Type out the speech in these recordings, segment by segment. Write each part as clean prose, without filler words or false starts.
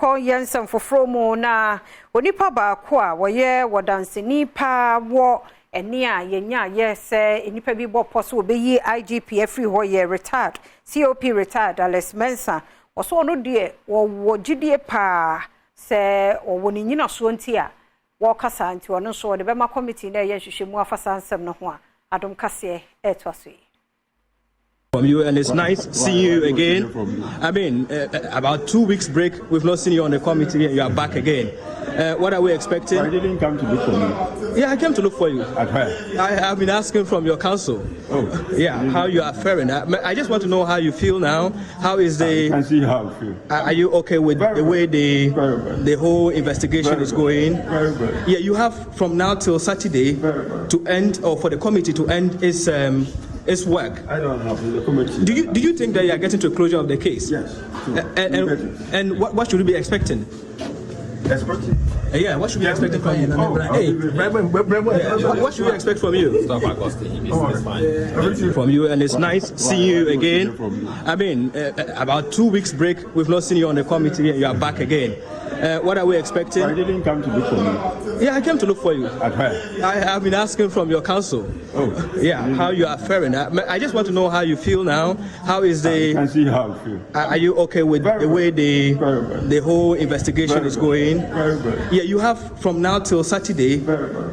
yɛkɔ yɛnsɛm foforɔ mu na onipa baako a wɔyɛ wɔdanseni pa wɔ ɛne a yɛnya yɛ sɛ enipa bi bɔ pɔ so obeyi IGP afiri hɔ yɛ retired COP retired Alex Mensah ɔso ɔno deɛ wɔwɔ gidie pa sɛ ɔwɔ ne nyina so nti a wɔkasa nti ɔno nso ɔde bɛma committee na yɛ nhwehwɛ mu afa sansɛm no ho a Adom Kasee ɛto aso yi from you, and it's nice seeing you again. I mean, about 2 weeks break, we've not seen you on the committee, and you are back again. What are we expecting? I didn't come to look for me. Yeah, I came to look for you. At where? I have been asking from your council. Oh. Yeah, how you are faring. I just want to know how you feel now. How is the... I can see how I feel. Are you okay with the way the whole investigation is going? Very good. Yeah, you have from now till Saturday to end, or for the committee to end its work. I don't have the committee. Do you think that you are getting to a closure of the case? Yes. And what should we be expecting? Expecting? Yeah, what should we expect from you? What should we expect from you? From you, and it's nice seeing you again. I mean, about 2 weeks break, we've not seen you on the committee, and you are back again. What are we expecting? I didn't come to look for me. Yeah, I came to look for you. At where? I have been asking from your council. Oh. Yeah, how you are faring. I just want to know how you feel now. How is the... I can see how I feel. Are you okay with the way the whole investigation is going? Very good. Yeah, you have from now till Saturday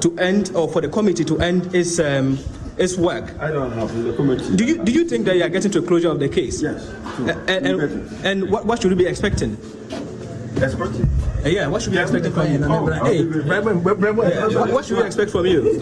to end, or for the committee to end its work. I don't have the committee. Do you think that you are getting to a closure of the case? Yes. And what should we be expecting? Expecting? Yeah, what should we expect from you? What should we expect from you?